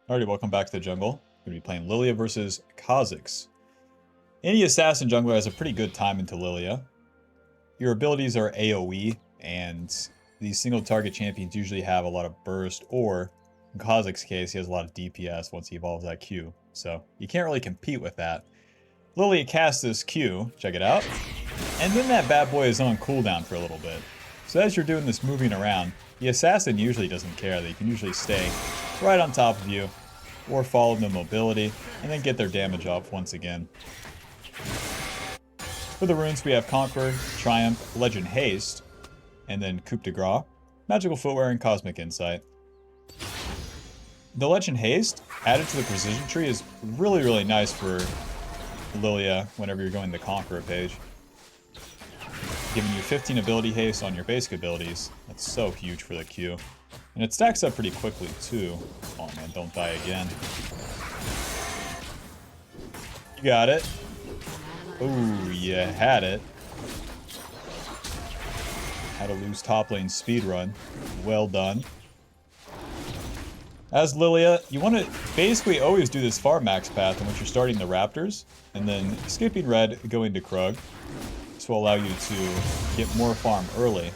Alrighty, welcome back to the jungle. We're going to be playing Lilia versus Kha'Zix. Any assassin jungler has a pretty good time into Lilia. Your abilities are AoE, and these single target champions usually have a lot of burst, or in Kha'Zix's case, he has a lot of DPS once he evolves that Q. So you can't really compete with that. Lilia casts this Q, check it out, and then that bad boy is on cooldown for a little bit. So as you're doing this moving around, the assassin usually doesn't care. They can usually stay right on top of you, or follow the mobility, and then get their damage up once again. For the runes, we have Conqueror, Triumph, Legend Haste, and then Coup de Grace, Magical Footwear, and Cosmic Insight. The Legend Haste, added to the Precision Tree, is really nice for Lilia whenever you're going the Conqueror page. Giving you 15 ability haste on your basic abilities. That's so huge for the Q. And it stacks up pretty quickly, too. Oh man, don't die again. You got it. Ooh, you had it. Had a loose top lane speedrun. Well done. As Lilia, you want to basically always do this farm max path in which you're starting the Raptors, and then skipping red, going to Krug. This will allow you to get more farm early.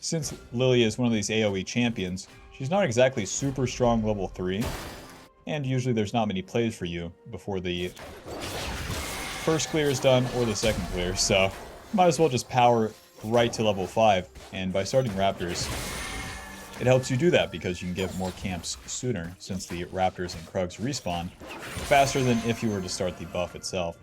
Since Lilia is one of these AoE champions, she's not exactly super strong level 3, and usually there's not many plays for you before the first clear is done or the second clear, so might as well just power right to level 5, and by starting Raptors, it helps you do that because you can get more camps sooner, since the Raptors and Krugs respawn faster than if you were to start the buff itself.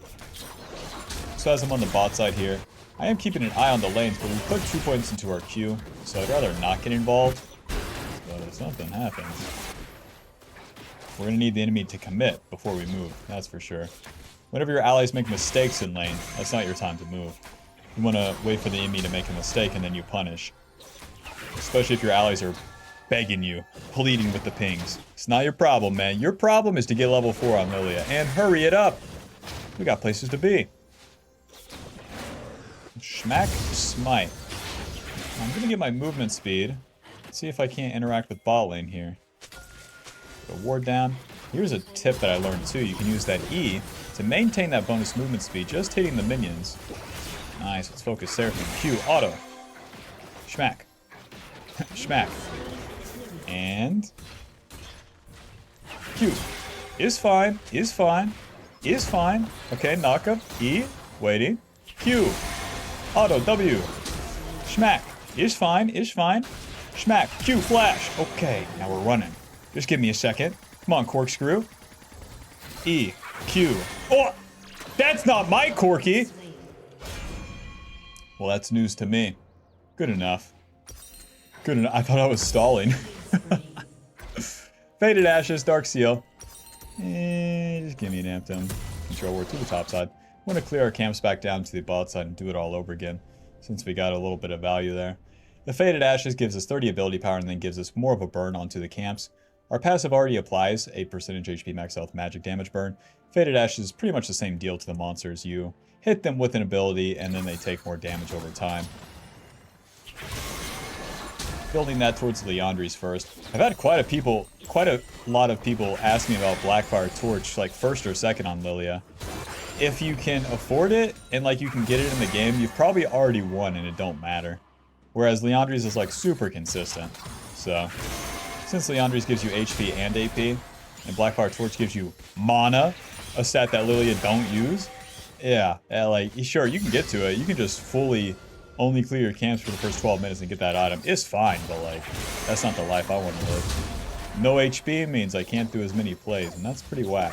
So as I'm on the bot side here, I am keeping an eye on the lanes, but we put 2 points into our queue, so I'd rather not get involved. But if something happens, we're going to need the enemy to commit before we move, that's for sure. Whenever your allies make mistakes in lane, that's not your time to move. You want to wait for the enemy to make a mistake and then you punish. Especially if your allies are begging you, pleading with the pings. It's not your problem, man. Your problem is to get level 4 on Lilia, and hurry it up! We got places to be. Schmack Smite. I'm gonna get my movement speed. See if I can't interact with bot lane here. Put a ward down. Here's a tip that I learned too. You can use that E to maintain that bonus movement speed, just hitting the minions. Nice, let's focus Seraphim. Q, auto. Schmack. Schmack. And Q. Is fine, is fine, is fine. Okay, knock up. E, waiting. Q. Auto, W. Schmack. Is fine, is fine. Schmack. Q, flash. Okay, now we're running. Just give me a second. Come on, corkscrew. E. Q. Oh! That's not my corky! Well, that's news to me. Good enough. Good enough. I thought I was stalling. Faded Ashes, Dark Seal. Just give me an Anthem. Control ward to the top side. I'm going to clear our camps back down to the bot side and do it all over again, since we got a little bit of value there. The Faded Ashes gives us 30 ability power and then gives us more of a burn onto the camps. Our passive already applies a percentage HP max health magic damage burn. Faded Ashes is pretty much the same deal to the monsters. You hit them with an ability and then they take more damage over time. Building that towards Liandry's first. I've had quite a lot of people ask me about Blackfire Torch, like first or second on Lilia. If you can afford it, and like you can get it in the game, you've probably already won and it don't matter. Whereas Liandry's is like super consistent. So, since Liandry's gives you HP and AP, and Blackfire Torch gives you mana, a stat that Lilia don't use, yeah, like, sure, you can get to it. You can just fully only clear your camps for the first 12 minutes and get that item. It's fine, but like, that's not the life I want to live. No HP means I can't do as many plays, and that's pretty whack.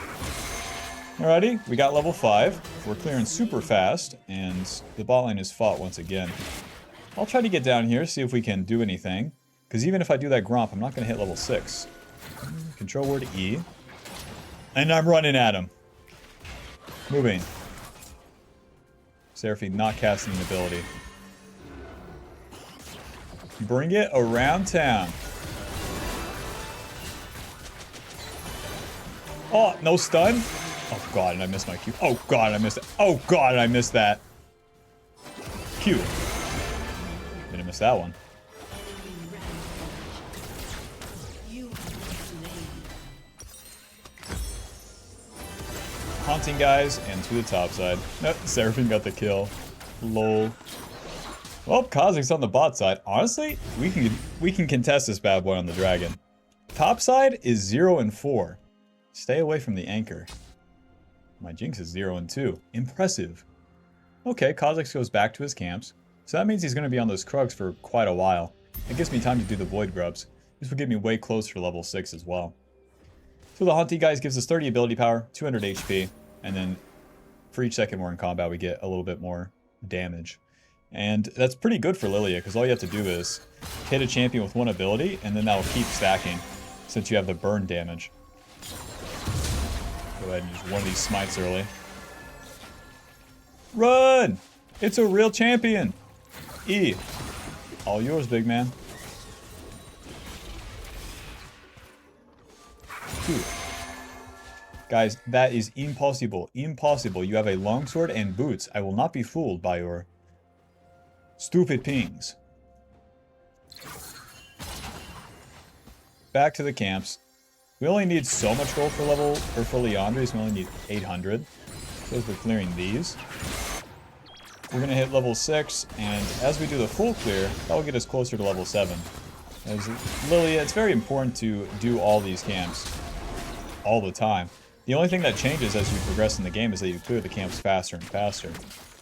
Alrighty, we got level 5. We're clearing super fast, and the bot lane is fought once again. I'll try to get down here, see if we can do anything. Because even if I do that Gromp, I'm not going to hit level 6. Control word E. And I'm running at him. Moving. Seraphim not casting an ability. Bring it around town. Oh, no stun? Oh god, and I missed my Q. Oh god, I missed it. Oh god, I missed that. Q. Gonna miss that one. haunting guys and to the top side. Nope, Seraphine got the kill. Lol. Well, Kha'Zix's on the bot side. Honestly, we can contest this bad boy on the dragon. Top side is 0 and 4. Stay away from the anchor. My Jinx is 0 and 2. Impressive. Okay, Kha'Zix goes back to his camps. So that means he's going to be on those Krugs for quite a while. It gives me time to do the Void Grubs. This will get me way closer to level 6 as well. So the Haunting guys gives us 30 ability power, 200 HP, and then for each second we're in combat we get a little bit more damage. And that's pretty good for Lilia, because all you have to do is hit a champion with one ability, and then that will keep stacking, since you have the burn damage. Go ahead and use one of these smites early. Run! It's a real champion! E. All yours, big man. 2. Guys, that is impossible. Impossible. You have a longsword and boots. I will not be fooled by your stupid pings. Back to the camps. We only need so much gold for Liandry's. We only need 800. So as we're clearing these, we're going to hit level 6, and as we do the full clear, that will get us closer to level 7. As Lilia, it's very important to do all these camps all the time. The only thing that changes as you progress in the game is that you clear the camps faster and faster.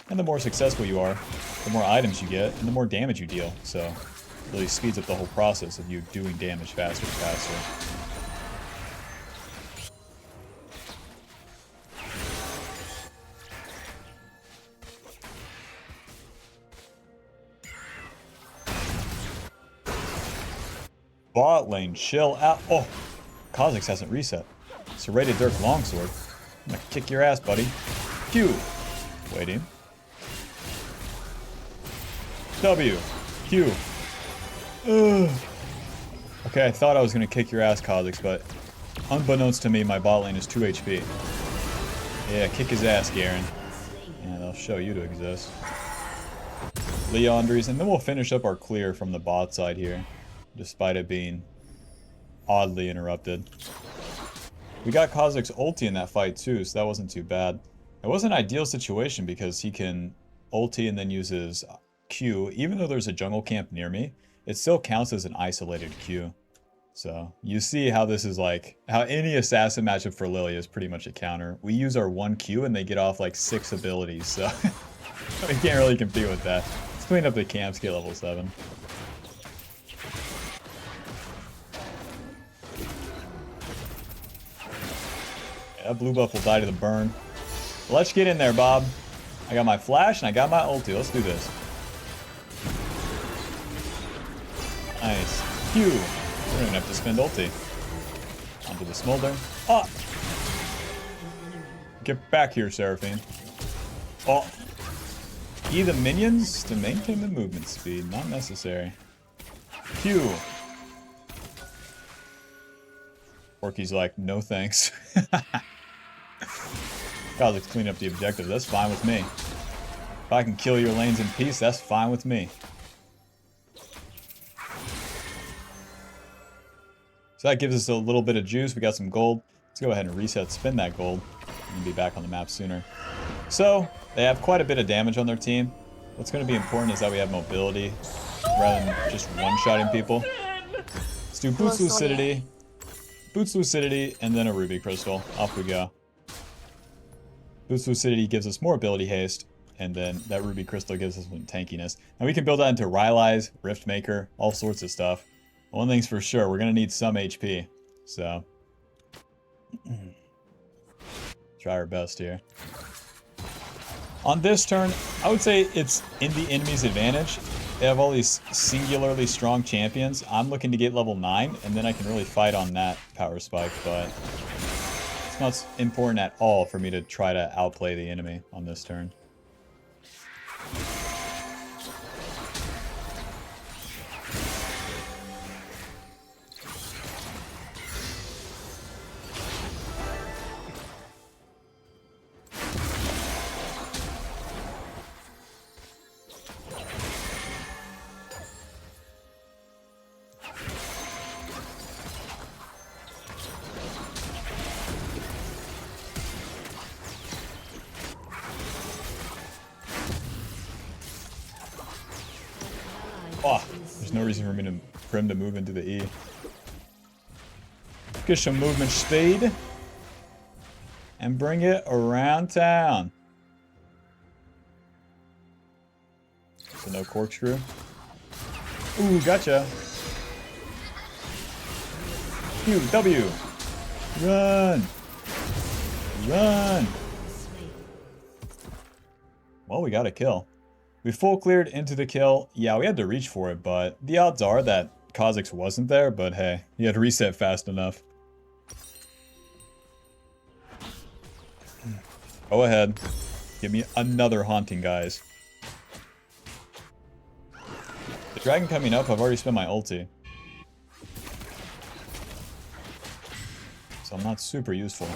And the more successful you are, the more items you get, and the more damage you deal. So it really speeds up the whole process of you doing damage faster and faster. Bot lane, chill out. Oh, Kha'Zix hasn't reset. Serrated Dirk Longsword. I'm gonna kick your ass, buddy. Q. Waiting. W. Q. Ugh. Okay, I thought I was gonna kick your ass, Kha'Zix, but unbeknownst to me, my bot lane is 2 HP. Yeah, kick his ass, Garen. And I'll show you to exist. Liandry's, and then we'll finish up our clear from the bot side here, despite it being oddly interrupted. We got Kha'Zix ulti in that fight too, so that wasn't too bad. It was an ideal situation because he can ulti and then use his Q. Even though there's a jungle camp near me, it still counts as an isolated Q. So you see how this is like, how any assassin matchup for Lilia is pretty much a counter. We use our 1 Q and they get off like 6 abilities, so we can't really compete with that. Let's clean up the camps, get level 7. That blue buff will die to the burn. Let's get in there, Bob. I got my flash and I got my ulti. Let's do this. Nice. Q. We don't even have to spend ulti. Onto the smolder. Ah! Get back here, Seraphine. Oh. E the minions to maintain the movement speed. Not necessary. Q. Orky's like, no thanks. God, let's clean up the objective. That's fine with me. If I can kill your lanes in peace, that's fine with me. So that gives us a little bit of juice. We got some gold. Let's go ahead and reset, spin that gold, and be back on the map sooner. So, they have quite a bit of damage on their team. What's going to be important is that we have mobility, rather than just one-shotting people. Let's do Boots Lucidity, and then a Ruby Crystal. Off we go. Boots Lucidity gives us more ability haste, and then that Ruby Crystal gives us some tankiness. And we can build that into Rylai's, Riftmaker, all sorts of stuff. One thing's for sure, we're going to need some HP. So, try our best here. On this turn, I would say it's in the enemy's advantage. They have all these singularly strong champions. I'm looking to get level 9, and then I can really fight on that power spike, but it's not important at all for me to try to outplay the enemy on this turn. Oh, there's no reason for him to move into the E. Get some movement speed. And bring it around town. So no corkscrew. Ooh, gotcha. Q, W. Run. Run. Well, we got a kill. We full cleared into the kill. Yeah, we had to reach for it, but the odds are that Kha'Zix wasn't there, but hey, he had to reset fast enough. Go ahead. Give me another haunting, guys. The dragon coming up, I've already spent my ulti. So I'm not super useful.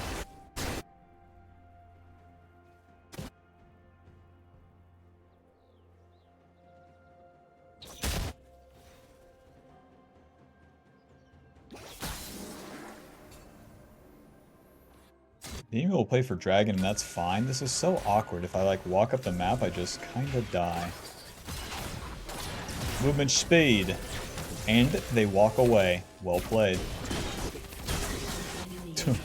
The enemy will play for dragon, and that's fine. This is so awkward. If I, like, walk up the map, I just kind of die. Movement speed. And they walk away. Well played. There's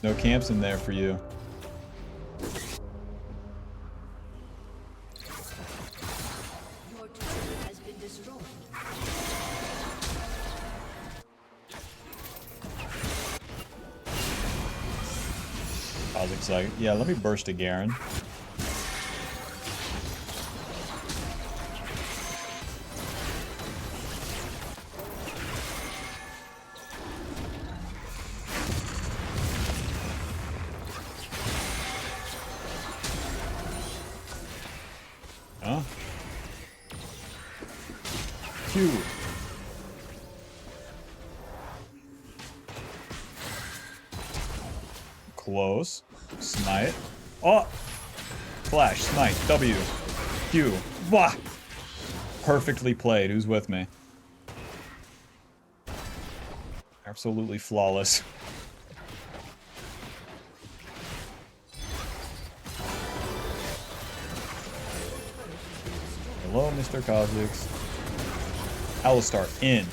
no camps in there for you. Kha'Zix's like, yeah, let me burst a Garen. Huh? Q. Close. Smite. Oh! Flash. Smite. W. Q. Wah! Perfectly played. Who's with me? Absolutely flawless. Hello, Mr. Kha'Zix. Alistar in.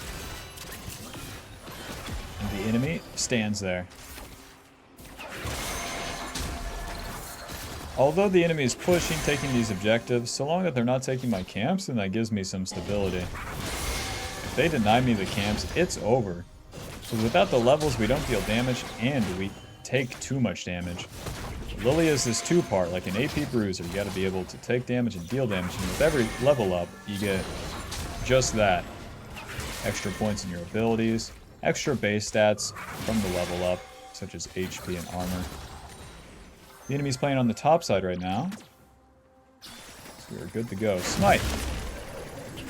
And the enemy stands there. Although the enemy is pushing, taking these objectives, so long that they're not taking my camps, then that gives me some stability. If they deny me the camps, it's over. Because without the levels, we don't deal damage, and we take too much damage. Lilia is this two-part, like an AP bruiser. You gotta be able to take damage and deal damage, and with every level up, you get just that. Extra points in your abilities, extra base stats from the level up, such as HP and armor. The enemy's playing on the top side right now. So we're good to go. Smite!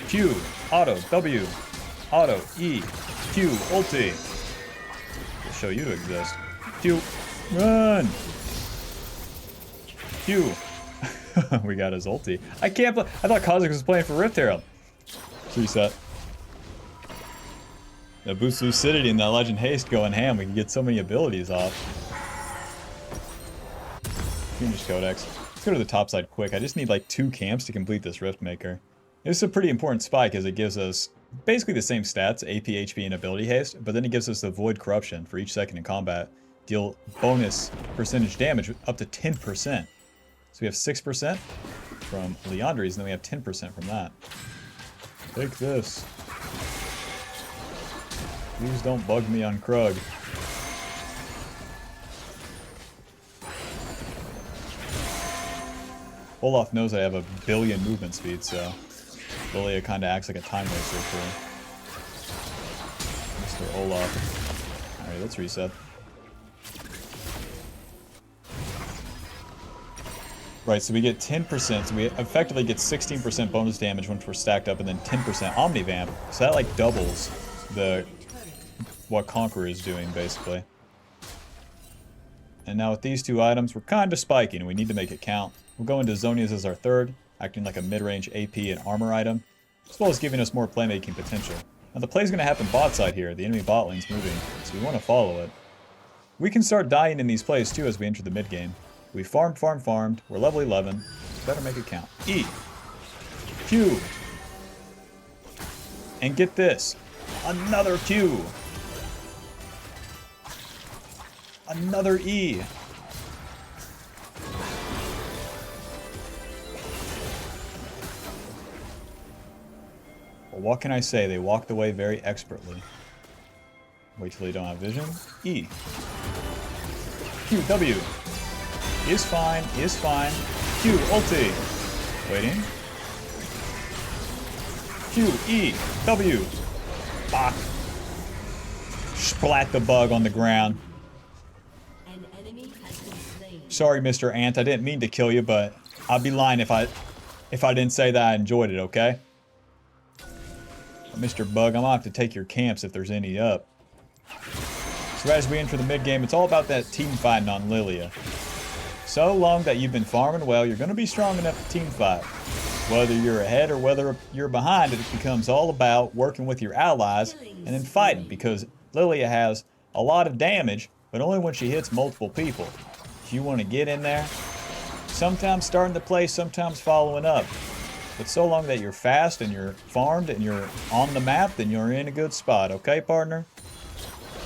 Q, auto, W, auto, E, Q, ulti. We'll show you to exist. Q, run! Q. We got his ulti. I can't play. I thought Kha'Zix was playing for Rift Herald. Reset. That boost Lucidity and that Legend Haste going ham. We can get so many abilities off. Fiendish Codex. Let's go to the top side quick. I just need like 2 camps to complete this Rift Maker. This is a pretty important spike as it gives us basically the same stats, AP, HP, and ability haste, but then it gives us the Void Corruption for each second in combat. Deal bonus percentage damage up to 10%. So we have 6% from Leandri's, and then we have 10% from that. Take this. Please don't bug me on Krug. Olaf knows I have a billion movement speed, so Lilia kind of acts like a time waster for Mr. Olaf. Alright, let's reset. Right, so we get 10%, so we effectively get 16% bonus damage once we're stacked up, and then 10% Omnivamp. So that like doubles what Conqueror is doing, basically. And now with these 2 items, we're kind of spiking, and we need to make it count. We'll go into Zonia's as our third, acting like a mid-range AP and armor item, as well as giving us more playmaking potential. Now the play's going to happen bot side here. The enemy bot lane's moving, so we want to follow it. We can start dying in these plays too as we enter the mid game. We farmed. We're level 11. Better make it count. E. Q. And get this. Another Q. Another E. Well, what can I say? They walked away very expertly. Wait till they don't have vision. E. Q, W. Is fine, is fine. Q, ulti. Waiting. Q, E, W. Bach. Splat the bug on the ground. An enemy has been slain. Sorry, Mr. Ant, I didn't mean to kill you, but I'd be lying if I didn't say that I enjoyed it, okay? But Mr. Bug, I'm gonna have to take your camps if there's any up. So as we enter the mid game, it's all about that team fighting on Lilia. So long that you've been farming well, you're gonna be strong enough to team fight. Whether you're ahead or whether you're behind, it becomes all about working with your allies and then fighting, because Lilia has a lot of damage, but only when she hits multiple people. If you want to get in there, sometimes starting the play, sometimes following up. But so long that you're fast and you're farmed and you're on the map, then you're in a good spot, okay, partner?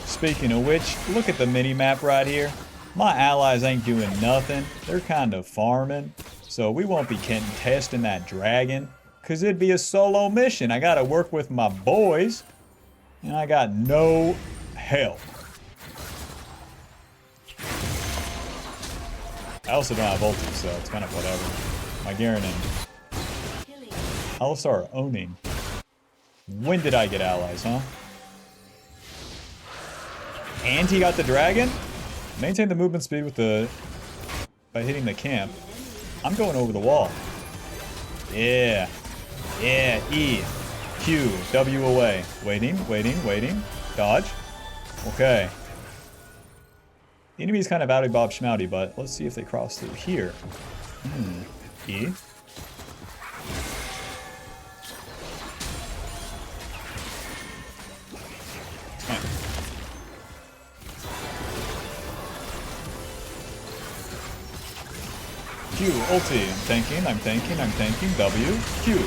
Speaking of which, look at the mini-map right here. My allies ain't doing nothing. They're kind of farming. So we won't be contesting that dragon, because it'd be a solo mission. I gotta work with my boys, and I got no help. I also don't have ulti, so it's kind of whatever. My Garen and Alistar are owning. When did I get allies, huh? And he got the dragon? Maintain the movement speed with by hitting the camp. I'm going over the wall. Yeah. Yeah, E. Q. W away. Waiting. Dodge. Okay. The enemy's kind of outy bob schmouty, but let's see if they cross through here. E. Q, ulti. I'm tanking. W, Q.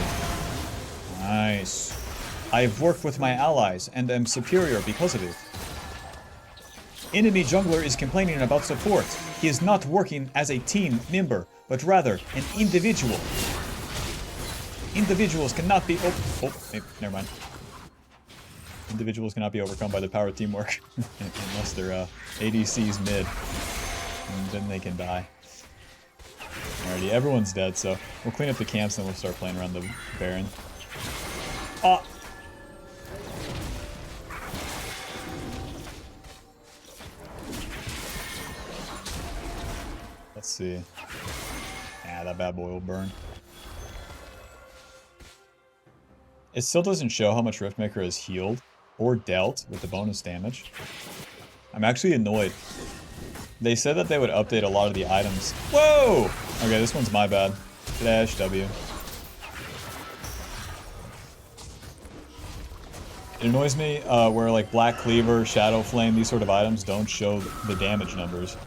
Nice. I've worked with my allies and am superior because of it. Enemy jungler is complaining about support. He is not working as a team member, but rather an individual. Individuals cannot be never mind. Individuals cannot be overcome by the power of teamwork. Unless they're ADCs mid. And then they can die. Alrighty, everyone's dead, so we'll clean up the camps and we'll start playing around the Baron. Oh! Let's see. Yeah, that bad boy will burn. It still doesn't show how much Riftmaker has healed or dealt with the bonus damage. I'm actually annoyed. They said that they would update a lot of the items. Whoa! Okay, this one's my bad. Dash W. It annoys me where like Black Cleaver, Shadow Flame, these sort of items don't show the damage numbers.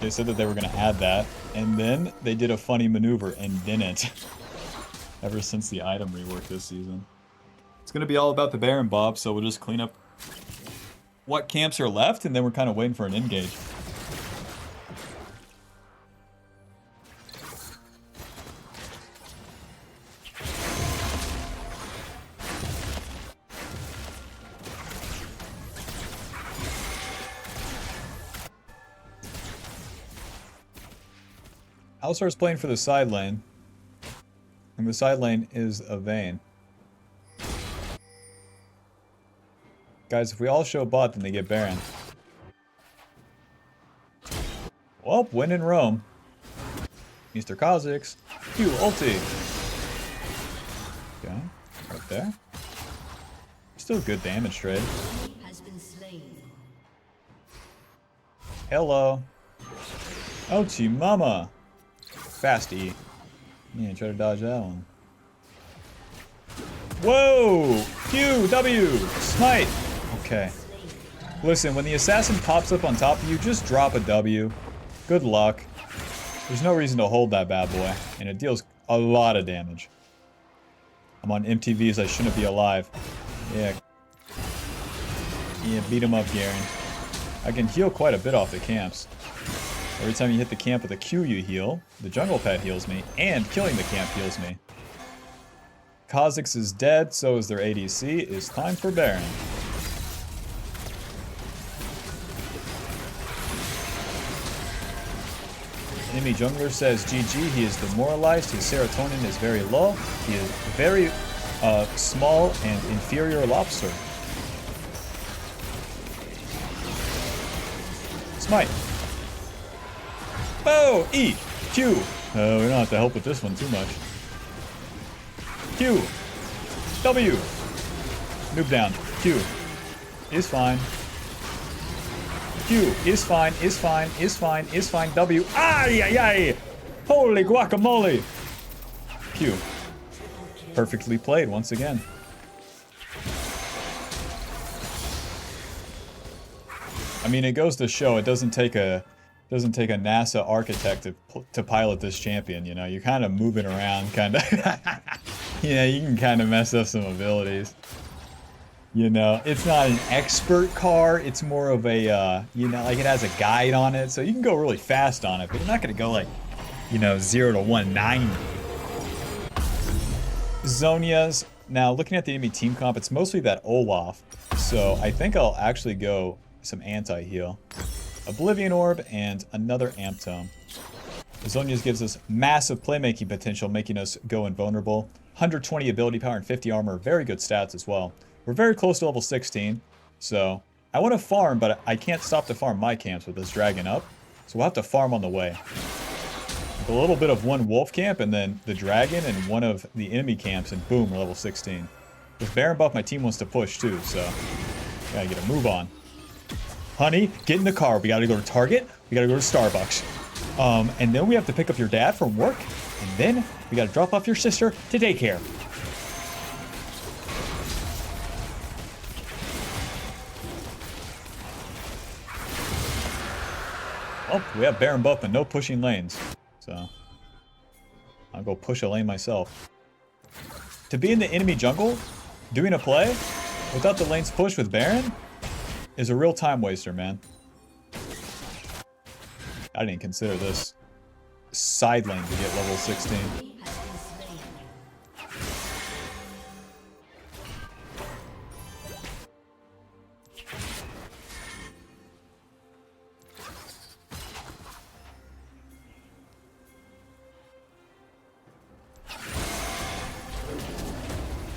They said that they were going to add that, and then they did a funny maneuver and didn't. Ever since the item rework this season. It's going to be all about the Baron Bob, so we'll just clean up what camps are left, and then we're kind of waiting for an engage. Alistar's playing for the side lane. And the side lane is a Vayne. Guys, if we all show bot, then they get Baron. Well, win in Rome. Mr. Kha'Zix. Q, ulti. Okay, right there. Still good damage trade. Hello. Ouchie mama. Fast E. Yeah, try to dodge that one. Whoa! Q, W, smite. Okay. Listen, when the assassin pops up on top of you, just drop a W. Good luck. There's no reason to hold that bad boy, and it deals a lot of damage. I'm on MTVs, I shouldn't be alive. Yeah. Yeah, beat him up, Garen. I can heal quite a bit off the camps. Every time you hit the camp with a Q, you heal. The jungle pet heals me, and killing the camp heals me. Kha'Zix is dead, so is their ADC. It's time for Baron. Enemy jungler says GG, he is demoralized, his serotonin is very low, he is very small and inferior lobster. Smite. Oh, E, Q. We don't have to help with this one too much. Q, W. Noob down, Q. Is fine. Q is fine, is fine, is fine, is fine. W. Ay, ay, ay. Holy guacamole. Q. Perfectly played once again. I mean, it goes to show it doesn't take a NASA architect to pilot this champion. You know, you're kind of moving around, kind of. Yeah, you can kind of mess up some abilities. You know, it's not an expert car. It's more of a, you know, like it has a guide on it. So you can go really fast on it, but you're not going to go like, you know, 0 to 190. Zonia's. Now, looking at the enemy team comp, it's mostly that Olaf. So I think I'll actually go some anti-heal. Oblivion Orb and another Amp Tome. Zonia's gives us massive playmaking potential, making us go invulnerable. 120 ability power and 50 armor. Very good stats as well. We're very close to level 16, so I want to farm, but I can't stop to farm my camps with this dragon up, so we'll have to farm on the way. With a little bit of one wolf camp, and then the dragon, and one of the enemy camps, and boom, we're level 16. With Baron buff, my team wants to push too, so gotta get a move on. Honey, get in the car. We gotta go to Target, we gotta go to Starbucks. And then we have to pick up your dad from work, and then we gotta drop off your sister to daycare. Oh, we have Baron buff and no pushing lanes. So, I'll go push a lane myself. To be in the enemy jungle, doing a play, without the lanes push with Baron, is a real time waster, man. I didn't consider this side lane to get level 16.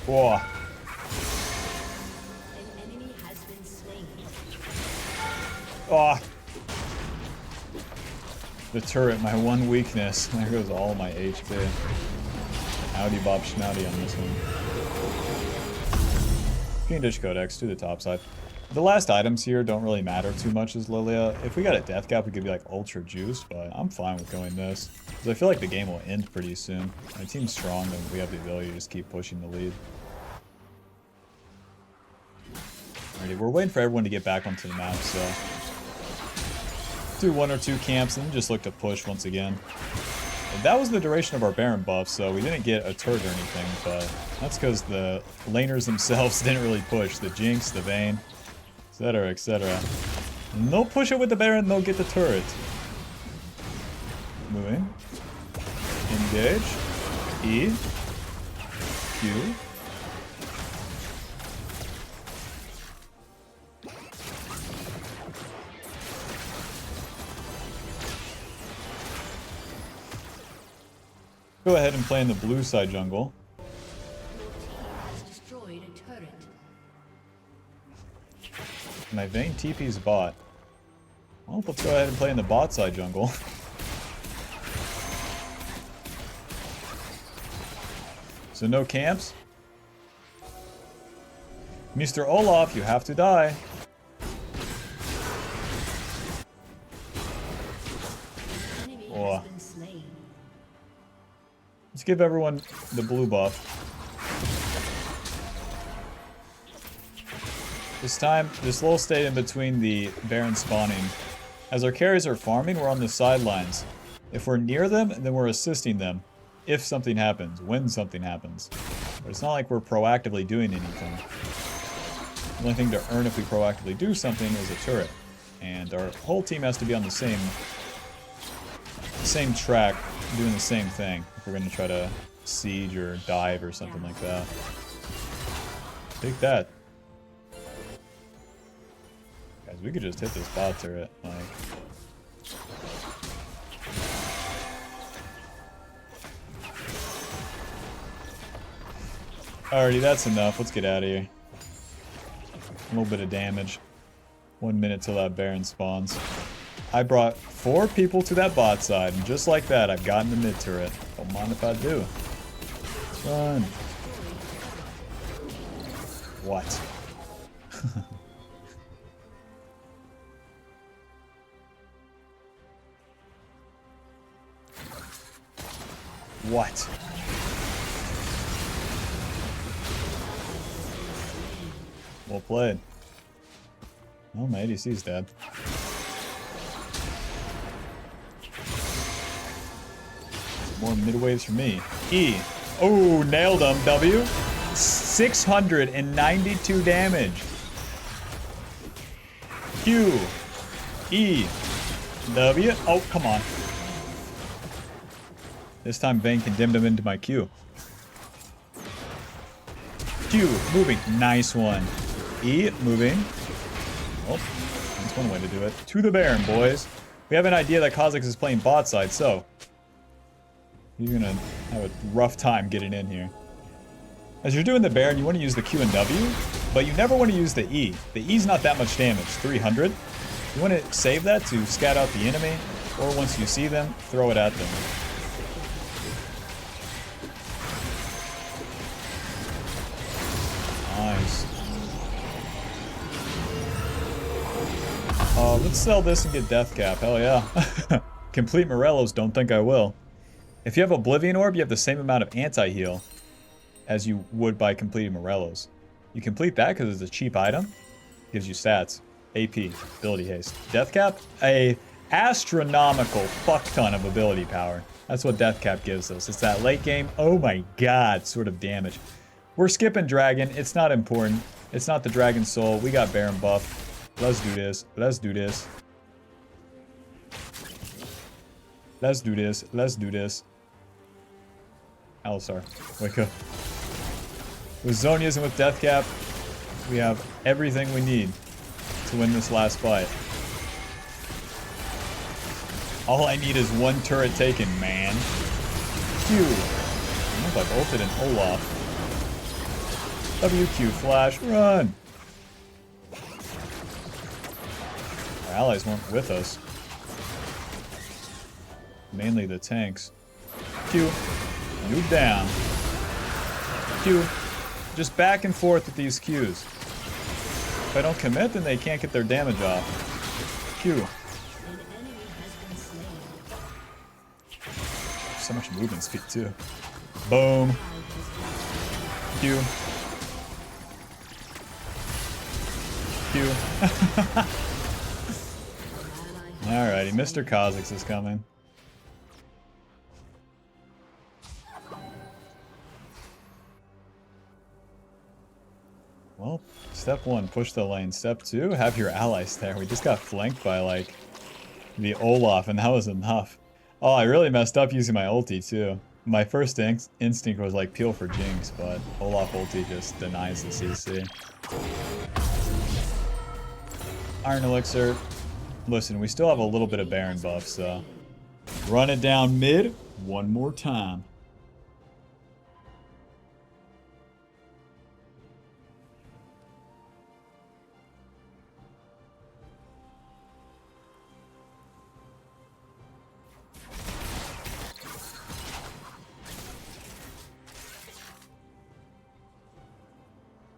Whoa. An enemy has been slain. Oh. The turret, my one weakness. There goes all my HP. Howdy Bob Schnowdy on this one. Fiendish Codex to the top side. The last items here don't really matter too much as Lilia. If we got a death cap, we could be like ultra juiced, but I'm fine with going this. Because I feel like the game will end pretty soon. My team's strong, and we have the ability to just keep pushing the lead. Alrighty, we're waiting for everyone to get back onto the map, so do 1 or 2 camps and just look to push once again. And that was the duration of our Baron buff, so we didn't get a turret or anything, but that's because the laners themselves didn't really push. The Jinx, the Vayne, etc, etc. No push it with the Baron, they'll get the turret. Moving. Engage. E. Q. Go ahead and play in the blue side jungle. Has destroyed a turret. My Vayne TP's bot. Well, let's go ahead and play in the bot side jungle. So no camps. Mr. Olaf, you have to die. Enemy Oh. has been slain. Let's give everyone the blue buff. This little stay in between the Baron spawning. As our carries are farming, we're on the sidelines. If we're near them, then we're assisting them. If something happens, when something happens. But it's not like we're proactively doing anything. The only thing to earn if we proactively do something is a turret. And our whole team has to be on the same track, doing the same thing. If we're going to try to siege or dive or something like that. Take that. Guys, we could just hit this bot turret, like... Alrighty, that's enough. Let's get out of here. A little bit of damage. 1 minute till that Baron spawns. I brought 4 people to that bot side, and just like that, I've gotten the mid turret. Don't mind if I do. Run. What? What? Well played. Oh, my ADC's dead. More mid-waves for me. E. Oh, nailed him. W. 692 damage. Q. E. W. Oh, come on. This time Vayne condemned him into my Q. Q. Moving. Nice one. E. Moving. Oh, that's one way to do it. To the Baron, boys. We have an idea that Kha'Zix is playing bot side, so... He's gonna have a rough time getting in here. As you're doing the Baron, you want to use the Q and W, but you never want to use the E. The E's not that much damage, 300. You want to save that to scout out the enemy, or once you see them, throw it at them. Nice. Let's sell this and get Death Cap, hell yeah. Complete Morellos, don't think I will. If you have Oblivion Orb, you have the same amount of anti-heal as you would by completing Morellos. You complete that because it's a cheap item. Gives you stats. AP, ability haste. Death Cap, a astronomical fuck ton of ability power. That's what Death Cap gives us. It's that late game, oh my god, sort of damage. We're skipping Dragon. It's not important. It's not the Dragon Soul. We got Baron buff. Let's do this. Let's do this. Let's do this. Let's do this. Alistar, wake up. With Zhonya's and with Death Cap, we have everything we need to win this last fight. All I need is one turret taken, man. Q. I don't know if I've ulted an Olaf. WQ flash, run! Our allies weren't with us. Mainly the tanks. Q. Move down. Q. Just back and forth with these Qs. If I don't commit, then they can't get their damage off. Q. So much movement speed too. Boom. Q. Q. Alrighty, Mr. Kha'Zix is coming. Well, step 1, push the lane. Step 2, have your allies there. We just got flanked by, like, the Olaf, and that was enough. Oh, I really messed up using my ulti, too. My first instinct was, like, peel for Jinx, but Olaf ulti just denies the CC. Iron Elixir. Listen, we still have a little bit of Baron buff, so... Run it down mid one more time.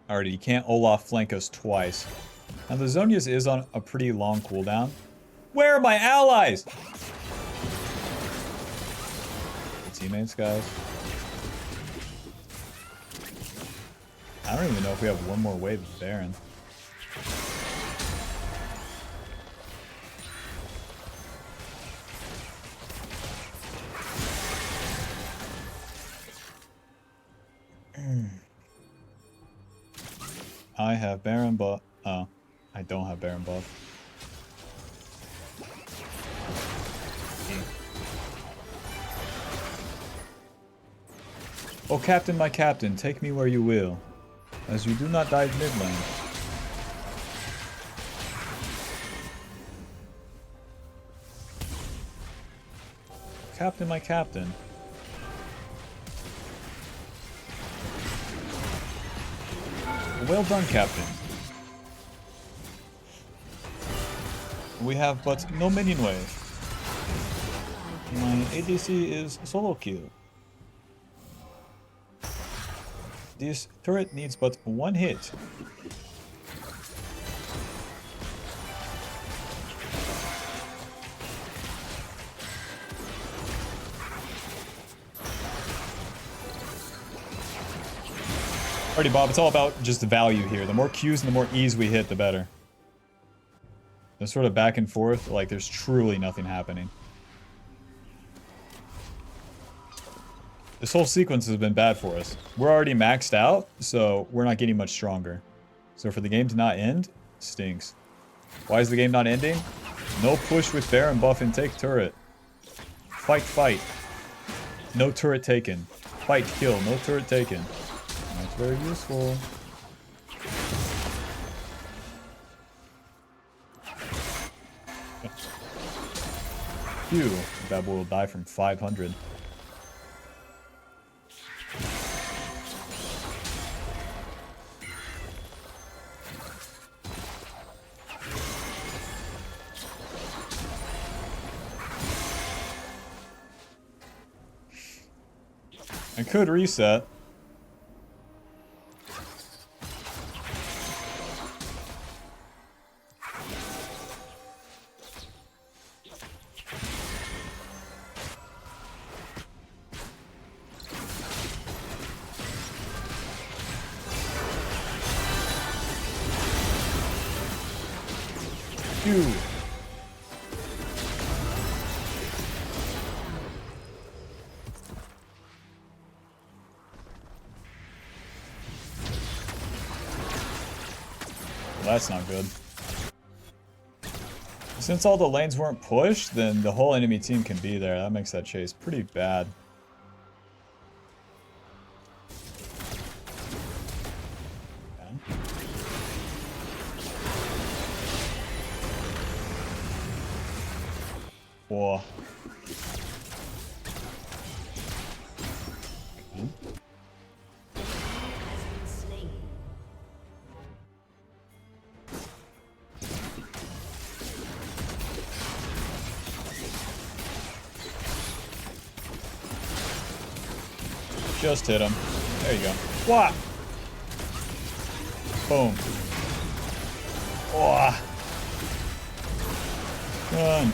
Alrighty, you can't Olaf flank us twice. Now the Zhonya's is on a pretty long cooldown. Where are my allies? Good teammates, guys. I don't even know if we have one more wave of Baron. I have Baron buff. Oh, I don't have Baron buff. Oh, Captain, my Captain, take me where you will, as you do not dive mid lane. Captain, my Captain. Well done, Captain. We have but no minion wave. My ADC is solo kill. This turret needs but one hit. Alrighty, Bob, it's all about just the value here. The more Qs and the more Es we hit, the better. They're sort of back and forth, like there's truly nothing happening. This whole sequence has been bad for us. We're already maxed out, so we're not getting much stronger. So for the game to not end, stinks. Why is the game not ending? No push with Baron buff and take turret. Fight, fight. No turret taken. Fight, kill, no turret taken. That's very useful. Phew, that boy will die from 500. I could reset. Phew. Well, that's not good. Since all the lanes weren't pushed, then the whole enemy team can be there. That makes that chase pretty bad. Okay. Whoa. Just hit him. There you go. Wah! Boom. Wah! Run.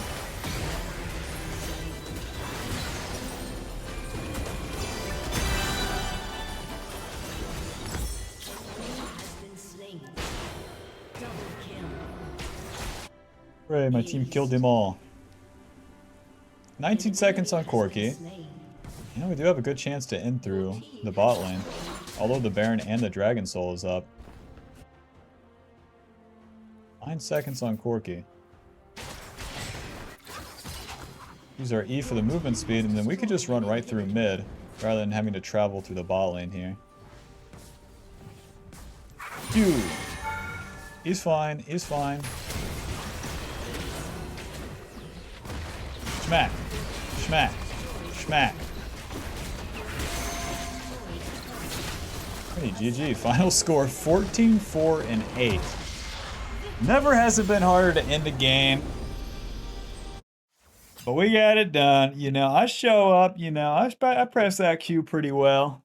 Hooray, my team killed them all. 19 seconds on Corki. You know, we do have a good chance to end through the bot lane. Although the Baron and the Dragon Soul is up. 9 seconds on Corki. Use our E for the movement speed, and then we could just run right through mid, rather than having to travel through the bot lane here. Phew! He's fine, he's fine. Schmack! Schmack! Schmack! Hey, GG. Final score 14-4-8. Never has it been harder to end a game. But we got it done. You know, I show up, you know, I press that Q pretty well.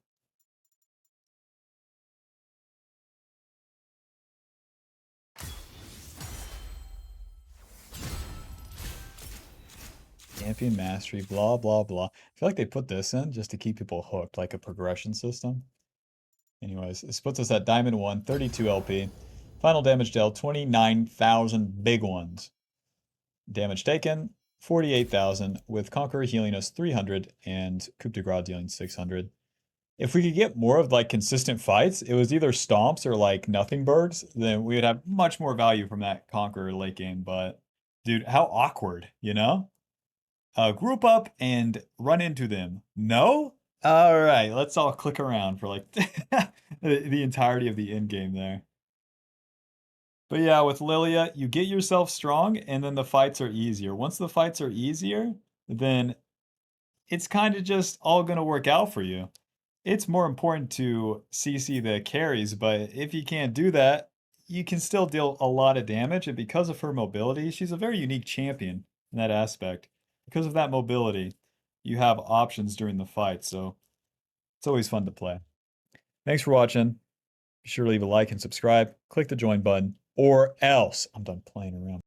Champion mastery, blah, blah, blah. I feel like they put this in just to keep people hooked, like a progression system. Anyways, this puts us at Diamond 1, 32 LP. Final damage dealt, 29,000 big ones. Damage taken, 48,000, with Conqueror healing us 300 and Coup de Grace dealing 600. If we could get more of like consistent fights, it was either stomps or like nothing birds, then we would have much more value from that Conqueror late game. But dude, how awkward, you know? Group up and run into them. No? All right, let's all click around for like the entirety of the end game there. But yeah, with Lilia, you get yourself strong and then the fights are easier. Once the fights are easier, then it's kind of just all going to work out for you. It's more important to CC the carries, but if you can't do that, you can still deal a lot of damage. And because of her mobility, she's a very unique champion in that aspect. Because of that mobility, you have options during the fight, so it's always fun to play. Thanks for watching. Be sure to leave a like and subscribe. Click the join button, or else I'm done playing around.